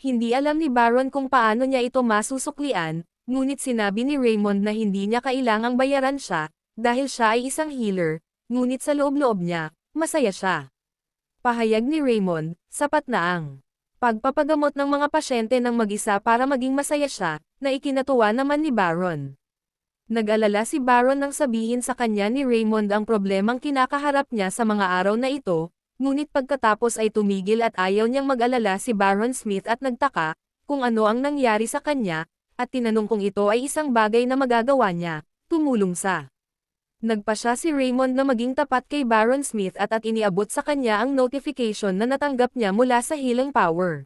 Hindi alam ni Baron kung paano niya ito masusuklian, ngunit sinabi ni Raymond na hindi niya kailangang bayaran siya, dahil siya ay isang healer, ngunit sa loob-loob niya, masaya siya. Pahayag ni Raymond, sapat na ang pagpapagamot ng mga pasyente ng mag-isa para maging masaya siya, na ikinatuwa naman ni Baron. Nag-alala si Baron nang sabihin sa kanya ni Raymond ang problemang kinakaharap niya sa mga araw na ito, ngunit pagkatapos ay tumigil at ayaw niyang mag-alala si Baron Smith at nagtaka, kung ano ang nangyari sa kanya, at tinanong kung ito ay isang bagay na magagawa niya, tumulong sa. Nagpasya si Raymond na maging tapat kay Baron Smith at iniabot sa kanya ang notification na natanggap niya mula sa Healing Power.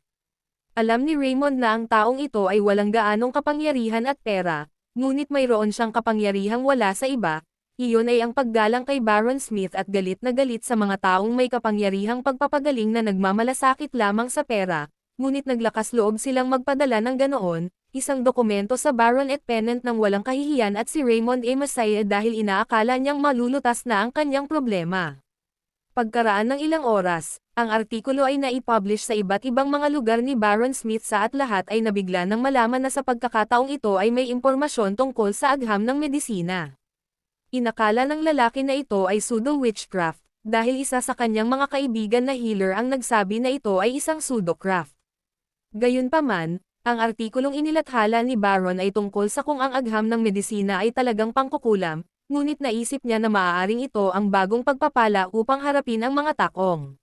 Alam ni Raymond na ang taong ito ay walang gaanong kapangyarihan at pera, ngunit mayroon siyang kapangyarihang wala sa iba, iyon ay ang paggalang kay Baron Smith at galit na galit sa mga taong may kapangyarihang pagpapagaling na nagmamalasakit lamang sa pera, ngunit naglakas loob silang magpadala ng ganoon, isang dokumento sa Baronet Pennant ng walang kahihiyan at si Raymond ay masaya dahil inaakala niyang malulutas na ang kanyang problema. Pagkaraan ng ilang oras, ang artikulo ay naipublish sa iba't ibang mga lugar ni Baron Smith at lahat ay nabigla nang malaman na sa pagkakataong ito ay may impormasyon tungkol sa agham ng medisina. Inakala ng lalaki na ito ay pseudo-witchcraft, dahil isa sa kanyang mga kaibigan na healer ang nagsabi na ito ay isang pseudo-craft. Gayunpaman, ang artikulong inilathala ni Baron ay tungkol sa kung ang agham ng medisina ay talagang pangkukulam, ngunit naisip niya na maaaring ito ang bagong pagpapala upang harapin ang mga takong.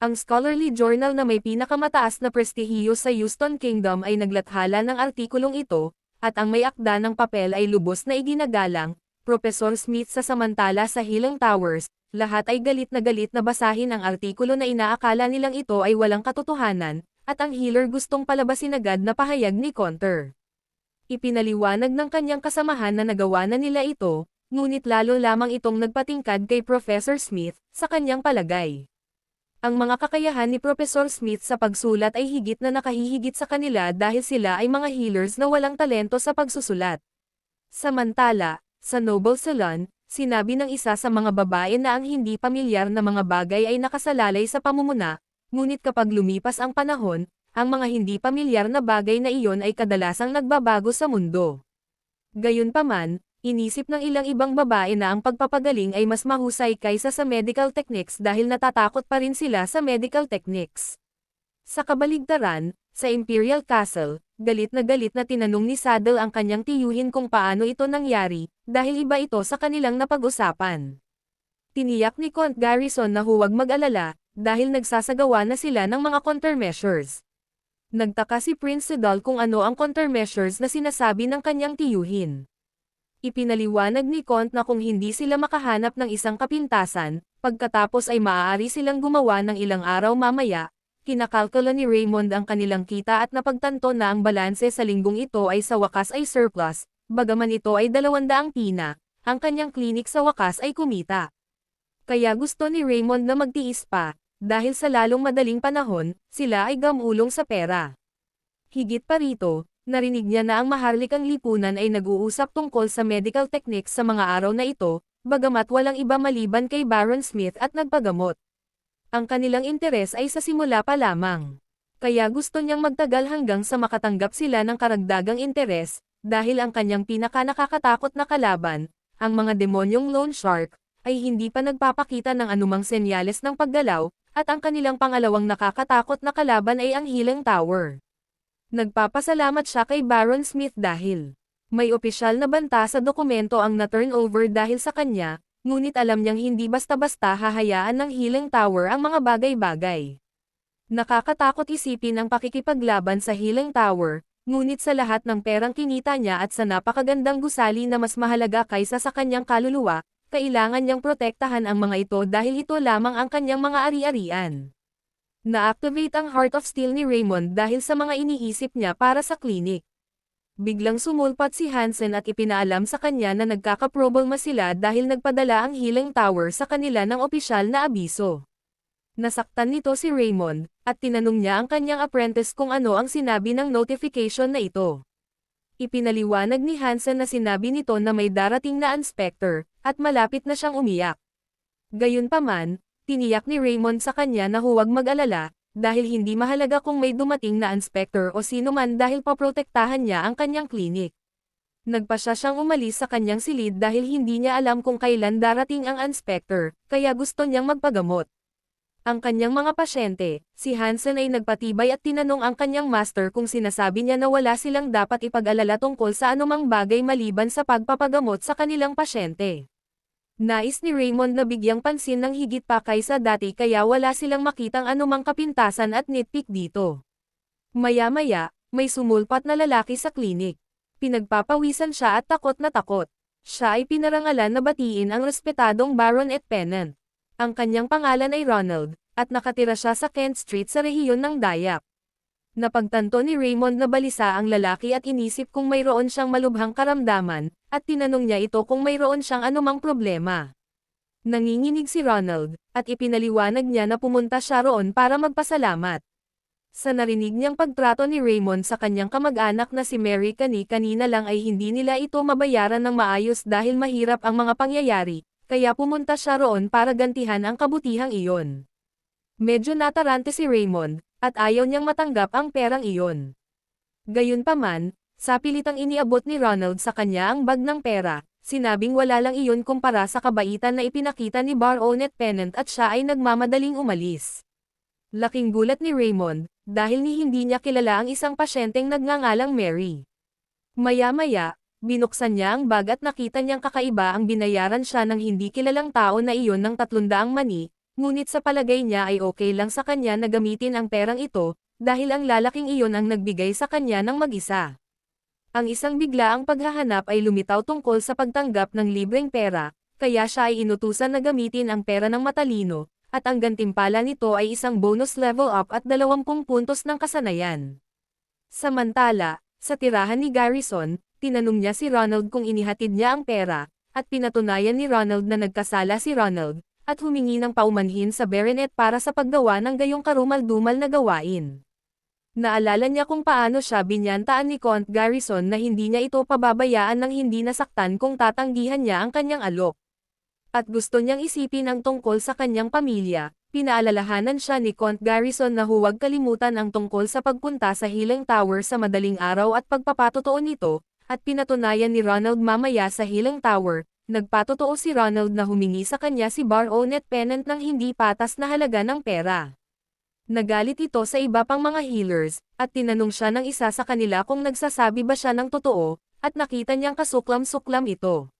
Ang scholarly journal na may pinakamataas na prestihiyo sa Houston Kingdom ay naglathala ng artikulong ito, at ang may akda ng papel ay lubos na iginagalang, Professor Smith sa samantala sa Healing Towers, lahat ay galit na basahin ang artikulo na inaakala nilang ito ay walang katotohanan, at ang healer gustong palabasin agad na pahayag ni Conter. Ipinaliwanag ng kanyang kasamahan na nagawa na nila ito, ngunit lalo lamang itong nagpatingkad kay Professor Smith, sa kanyang palagay. Ang mga kakayahan ni Professor Smith sa pagsulat ay higit na nakahihigit sa kanila dahil sila ay mga healers na walang talento sa pagsusulat. Samantala, sa Noble Salon, sinabi ng isa sa mga babae na ang hindi pamilyar na mga bagay ay nakasalalay sa pamumuna, ngunit kapag lumipas ang panahon, ang mga hindi pamilyar na bagay na iyon ay kadalasang nagbabago sa mundo. Gayunpaman, inisip ng ilang ibang babae na ang pagpapagaling ay mas mahusay kaysa sa medical techniques dahil natatakot pa rin sila sa medical techniques. Sa kabaligtaran, sa Imperial Castle, galit na tinanong ni Saddle ang kanyang tiyuhin kung paano ito nangyari, dahil iba ito sa kanilang napag-usapan. Tiniyak ni Count Garrison na huwag mag-alala, dahil nagsasagawa na sila ng mga countermeasures. Nagtaka si Prince Sedal kung ano ang countermeasures na sinasabi ng kanyang tiyuhin. Ipinaliwanag ni Count na kung hindi sila makahanap ng isang kapintasan, pagkatapos ay maaari silang gumawa ng ilang araw mamaya. Kinakalkula ni Raymond ang kanilang kita at napagtanto na ang balanse sa linggong ito ay sa wakas ay surplus, bagaman ito ay 200 pina, ang kanyang klinik sa wakas ay kumita. Kaya gusto ni Raymond na magtiis pa, dahil sa lalong madaling panahon, sila ay gamulong sa pera. Higit pa rito, narinig niya na ang maharlikang lipunan ay nag-uusap tungkol sa medical techniques sa mga araw na ito, bagamat walang iba maliban kay Baron Smith at nagpagamot. Ang kanilang interes ay sa simula pa lamang. Kaya gusto niyang magtagal hanggang sa makatanggap sila ng karagdagang interes, dahil ang kanyang pinaka-nakakatakot na kalaban, ang mga demonyong loan shark, ay hindi pa nagpapakita ng anumang senyales ng paggalaw, at ang kanilang pangalawang nakakatakot na kalaban ay ang Healing Tower. Nagpapasalamat siya kay Baron Smith dahil may opisyal na banta sa dokumento ang na-turn over dahil sa kanya, ngunit alam niyang hindi basta-basta hahayaan ng Healing Tower ang mga bagay-bagay. Nakakatakot isipin ang pakikipaglaban sa Healing Tower, ngunit sa lahat ng perang kinita niya at sa napakagandang gusali na mas mahalaga kaysa sa kanyang kaluluwa, kailangan niyang protektahan ang mga ito dahil ito lamang ang kanyang mga ari-arian. Na-activate ang Heart of Steel ni Raymond dahil sa mga iniisip niya para sa klinik. Biglang sumulpat si Hansen at ipinaalam sa kanya na nagkakaproblema sila dahil nagpadala ang Healing Tower sa kanila ng opisyal na abiso. Nasaktan nito si Raymond, at tinanong niya ang kanyang apprentice kung ano ang sinabi ng notification na ito. Ipinaliwanag ni Hansen na sinabi nito na may darating na inspector, at malapit na siyang umiyak. Gayunpaman, tiniyak ni Raymond sa kanya na huwag mag-alala, dahil hindi mahalaga kung may dumating na inspector o sino man dahil paprotektahan niya ang kanyang klinik. Nagpasya siyang umalis sa kanyang silid dahil hindi niya alam kung kailan darating ang inspector, kaya gusto niyang magpagamot. Ang kanyang mga pasyente, si Hansen ay nagpatibay at tinanong ang kanyang master kung sinasabi niya na wala silang dapat ipag-alala tungkol sa anumang bagay maliban sa pagpapagamot sa kanilang pasyente. Nais ni Raymond na bigyang pansin ng higit pa kaysa dati kaya wala silang makitang anumang kapintasan at nitpick dito. Maya-maya, may sumulpat na lalaki sa klinik. Pinagpapawisan siya at takot na takot. Siya ay pinarangalan na batiin ang respetadong Baronet Pennant. Ang kanyang pangalan ay Ronald, at nakatira siya sa Kent Street sa rehiyon ng Dayap. Napagtanto ni Raymond na balisa ang lalaki at inisip kung mayroon siyang malubhang karamdaman, at tinanong niya ito kung mayroon siyang anumang problema. Nanginginig si Ronald, at ipinaliwanag niya na pumunta siya roon para magpasalamat. Sa narinig niyang pagtrato ni Raymond sa kanyang kamag-anak na si Mary kanina lang ay hindi nila ito mabayaran ng maayos dahil mahirap ang mga pangyayari, kaya pumunta siya roon para gantihan ang kabutihang iyon. Medyo natarante si Raymond, at ayaw niyang matanggap ang perang iyon. Gayunpaman, sa pilitang iniabot ni Ronald sa kanya ang bag ng pera, sinabing wala lang iyon kumpara sa kabaitan na ipinakita ni Baronet Pennant at siya ay nagmamadaling umalis. Laking gulat ni Raymond, dahil hindi niya kilala ang isang pasyenteng nagngangalang Mary. Maya-maya, binuksan niya ang bag at nakita niyang kakaiba ang binayaran siya ng hindi kilalang tao na iyon ng 300 mani, ngunit sa palagay niya ay okay lang sa kanya na gamitin ang perang ito, dahil ang lalaking iyon ang nagbigay sa kanya ng mag-isa. Ang isang biglaang paghahanap ay lumitaw tungkol sa pagtanggap ng libreng pera, kaya siya ay inutusan na gamitin ang pera ng matalino, at ang gantimpala nito ay isang bonus level up at 20 puntos ng kasanayan. Samantala, sa tirahan ni Garrison, tinanong niya si Ronald kung inihatid niya ang pera, at pinatunayan ni Ronald na nagkasala si Ronald, at humingi ng paumanhin sa Baronet para sa paggawa ng gayong karumal-dumal na gawain. Naalala niya kung paano siya binyantaan ni Count Garrison na hindi niya ito pababayaan ng hindi nasaktan kung tatanggihan niya ang kanyang alok. At gusto niyang isipin ang tungkol sa kanyang pamilya, pinaalalahanan siya ni Count Garrison na huwag kalimutan ang tungkol sa pagpunta sa Healing Tower sa madaling araw at pagpapatotoo nito, at pinatunayan ni Ronald mamaya sa Healing Tower, nagpatotoo si Ronald na humingi sa kanya si Baronet Pennant ng hindi patas na halaga ng pera. Nagalit ito sa iba pang mga healers, at tinanong siya ng isa sa kanila kung nagsasabi ba siya ng totoo, at nakita niyang kasuklam-suklam ito.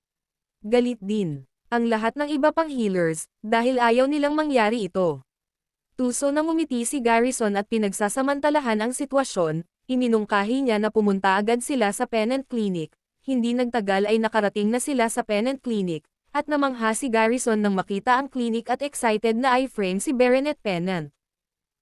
Galit din ang lahat ng iba pang healers, dahil ayaw nilang mangyari ito. Tuso nang umiti si Garrison at pinagsasamantalahan ang sitwasyon, iminungkahi niya na pumunta agad sila sa Pennant Clinic, hindi nagtagal ay nakarating na sila sa Pennant Clinic, at namangha si Garrison nang makita ang clinic at excited na i-frame si Baronet Pennant.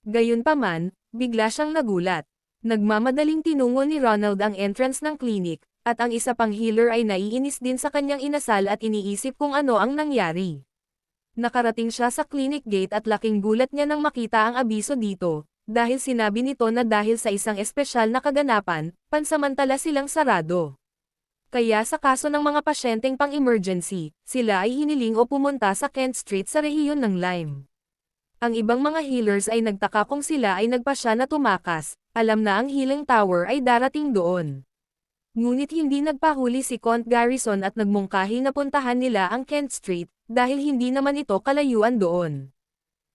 Gayunpaman, bigla siyang nagulat. Nagmamadaling tinungo ni Ronald ang entrance ng clinic, at ang isa pang healer ay naiinis din sa kanyang inasal at iniisip kung ano ang nangyari. Nakarating siya sa clinic gate at laking gulat niya nang makita ang abiso dito, dahil sinabi nito na dahil sa isang espesyal na kaganapan, pansamantala silang sarado. Kaya sa kaso ng mga pasyenteng pang-emergency, sila ay hiniling o pumunta sa Kent Street sa rehiyon ng Lyme. Ang ibang mga healers ay nagtaka kung sila ay nagpasya na tumakas, alam na ang Healing Tower ay darating doon. Ngunit hindi nagpahuli si Count Garrison at nagmungkahi na puntahan nila ang Kent Street, dahil hindi naman ito kalayuan doon.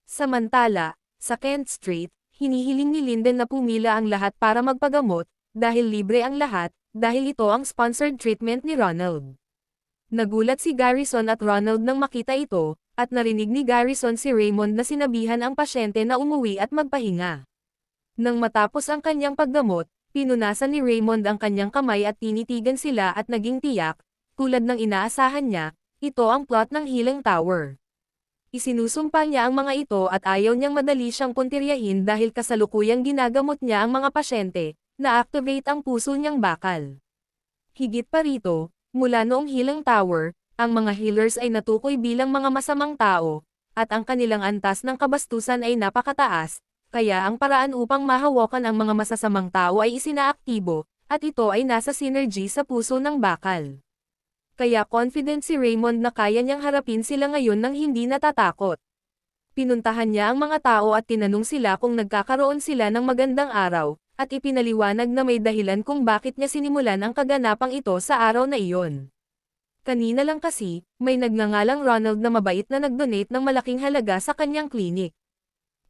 Samantala, sa Kent Street, hinihiling ni Linden na pumila ang lahat para magpagamot, dahil libre ang lahat, dahil ito ang sponsored treatment ni Ronald. Nagulat si Garrison at Ronald nang makita ito, at narinig ni Garrison si Raymond na sinabihan ang pasyente na umuwi at magpahinga. Nang matapos ang kanyang paggamot, pinunasan ni Raymond ang kanyang kamay at tinitigan sila at naging tiyak, tulad ng inaasahan niya, ito ang plot ng Healing Tower. Isinusumpa niya ang mga ito at ayaw niyang madali siyang puntiryahin dahil kasalukuyang ginagamot niya ang mga pasyente, na-activate ang puso niyang bakal. Higit pa rito, mula noong Healing Tower, ang mga healers ay natukoy bilang mga masamang tao, at ang kanilang antas ng kabastusan ay napakataas, kaya ang paraan upang mahawakan ang mga masasamang tao ay isinaaktibo, at ito ay nasa synergy sa puso ng bakal. Kaya confident si Raymond na kaya niyang harapin sila ngayon nang hindi natatakot. Pinuntahan niya ang mga tao at tinanong sila kung nagkakaroon sila ng magandang araw, at ipinaliwanag na may dahilan kung bakit niya sinimulan ang kaganapang ito sa araw na iyon. Kanina lang kasi, may nagngangalang Ronald na mabait na nag-donate ng malaking halaga sa kanyang klinik.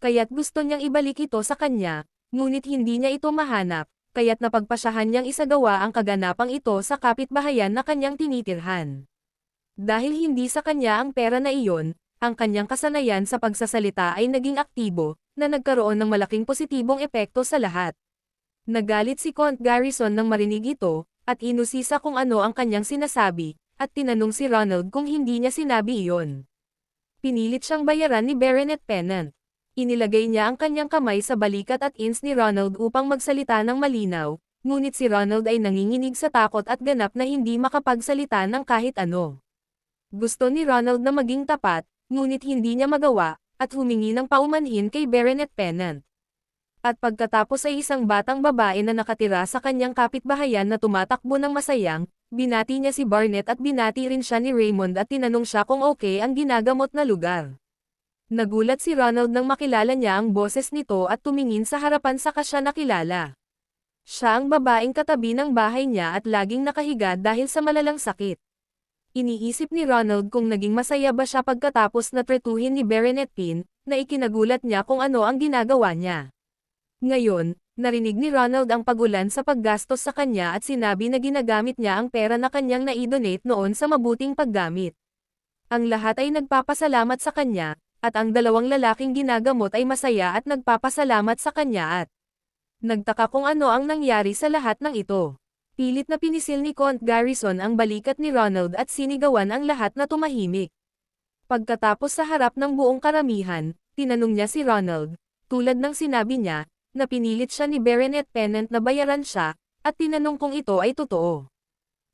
Kaya't gusto niyang ibalik ito sa kanya, ngunit hindi niya ito mahanap, kaya't napagpasyahan niyang isagawa ang kaganapang ito sa kapitbahayan na kanyang tinitirhan. Dahil hindi sa kanya ang pera na iyon, ang kanyang kasanayan sa pagsasalita ay naging aktibo, na nagkaroon ng malaking positibong epekto sa lahat. Nagalit si Count Garrison nang marinig ito, at inusisa kung ano ang kanyang sinasabi, at tinanong si Ronald kung hindi niya sinabi iyon. Pinilit siyang bayaran ni Baronet Pennant. Inilagay niya ang kanyang kamay sa balikat at ins ni Ronald upang magsalita ng malinaw, ngunit si Ronald ay nanginginig sa takot at ganap na hindi makapagsalita ng kahit ano. Gusto ni Ronald na maging tapat, ngunit hindi niya magawa, at humingi ng paumanhin kay Baronet Pennant. At pagkatapos ay isang batang babae na nakatira sa kanyang kapitbahayan na tumatakbo ng masayang, binati niya si Barnett at binati rin siya ni Raymond at tinanong siya kung okay ang ginagamot na lugar. Nagulat si Ronald nang makilala niya ang boses nito at tumingin sa harapan saka siya nakilala. Siya ang babaeng katabi ng bahay niya at laging nakahiga dahil sa malalang sakit. Iniisip ni Ronald kung naging masaya ba siya pagkatapos na tretuhin ni Baronet Pin, na ikinagulat niya kung ano ang ginagawa niya. Ngayon, narinig ni Ronald ang pagulan sa paggastos sa kanya at sinabi na ginagamit niya ang pera na kanyang na-donate noon sa mabuting paggamit. Ang lahat ay nagpapasalamat sa kanya, at ang dalawang lalaking ginagamot ay masaya at nagpapasalamat sa kanya at nagtaka kung ano ang nangyari sa lahat ng ito. Pilit na pinisil ni Count Garrison ang balikat ni Ronald at sinigawan ang lahat na tumahimik. Pagkatapos sa harap ng buong karamihan, tinanong niya si Ronald, tulad ng sinabi niya, na pinilit siya ni Baronet Pennant na bayaran siya, at tinanong kung ito ay totoo.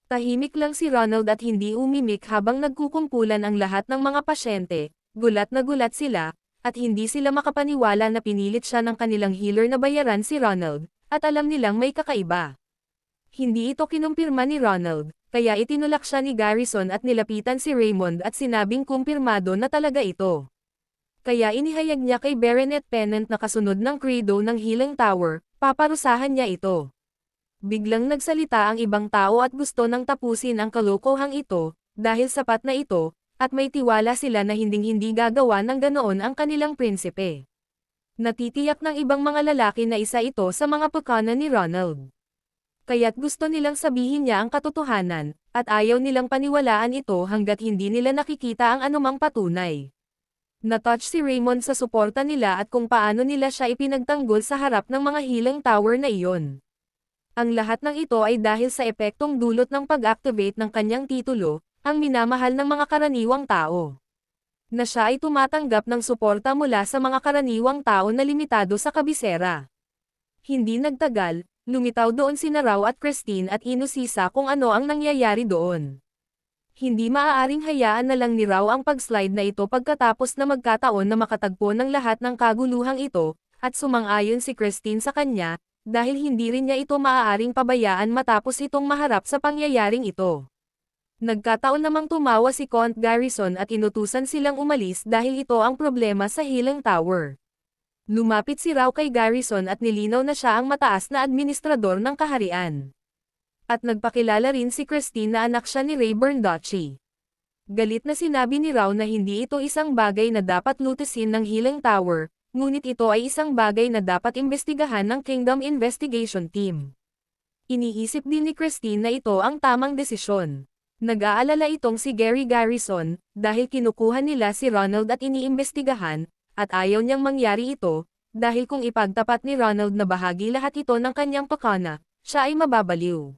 Tahimik lang si Ronald at hindi umimik habang nagkukumpulan ang lahat ng mga pasyente, gulat na gulat sila, at hindi sila makapaniwala na pinilit siya ng kanilang healer na bayaran si Ronald, at alam nilang may kakaiba. Hindi ito kinumpirma ni Ronald, kaya itinulak siya ni Garrison at nilapitan si Raymond at sinabing kumpirmado na talaga ito. Kaya inihayag niya kay Baronet Pennant na kasunod ng credo ng Healing Tower, paparusahan niya ito. Biglang nagsalita ang ibang tao at gusto nang tapusin ang kalokohang ito, dahil sapat na ito, at may tiwala sila na hinding-hindi gagawa ng ganoon ang kanilang prinsipe. Natitiyak ng ibang mga lalaki na isa ito sa mga pagkana ni Ronald. Kaya't gusto nilang sabihin niya ang katotohanan, at ayaw nilang paniwalaan ito hanggat hindi nila nakikita ang anumang patunay. Natouch si Raymond sa suporta nila at kung paano nila siya ipinagtanggol sa harap ng mga Healing Tower na iyon. Ang lahat ng ito ay dahil sa epektong dulot ng pag-activate ng kanyang titulo, ang minamahal ng mga karaniwang tao. Na siya ay tumatanggap ng suporta mula sa mga karaniwang tao na limitado sa kabisera. Hindi nagtagal, lumitaw doon sina Rao at Christine at inusisa kung ano ang nangyayari doon. Hindi maaaring hayaan na lang ni Rao ang pag-slide na ito pagkatapos na magkataon na makatagpo ng lahat ng kaguluhang ito, at sumang-ayon si Christine sa kanya, dahil hindi rin niya ito maaaring pabayaan matapos itong maharap sa pangyayaring ito. Nagkataon namang tumawa si Count Garrison at inutusan silang umalis dahil ito ang problema sa Healing Tower. Lumapit si Rao kay Garrison at nilinaw na siya ang mataas na administrador ng kaharian. At nagpakilala rin si Christine na anak siya ni Rayburn Duchy. Galit na sinabi ni Rao na hindi ito isang bagay na dapat lutisin ng Healing Tower, ngunit ito ay isang bagay na dapat imbestigahan ng Kingdom Investigation Team. Iniisip din ni Christine na ito ang tamang desisyon. Nag-aalala itong si Gary Garrison, dahil kinukuha nila si Ronald at iniimbestigahan, at ayaw niyang mangyari ito, dahil kung ipagtapat ni Ronald na bahagi lahat ito ng kanyang pakana, siya ay mababaliw.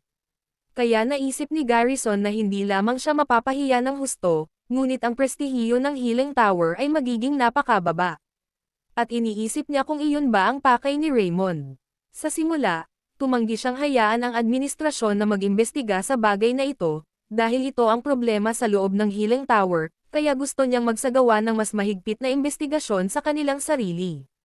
Kaya naisip ni Garrison na hindi lamang siya mapapahiya ng husto, ngunit ang prestihiyo ng Healing Tower ay magiging napakababa. At iniisip niya kung iyon ba ang pakay ni Raymond. Sa simula, tumanggi siyang hayaan ang administrasyon na mag-imbestiga sa bagay na ito, dahil ito ang problema sa loob ng Healing Tower, kaya gusto niyang magsagawa ng mas mahigpit na imbestigasyon sa kanilang sarili.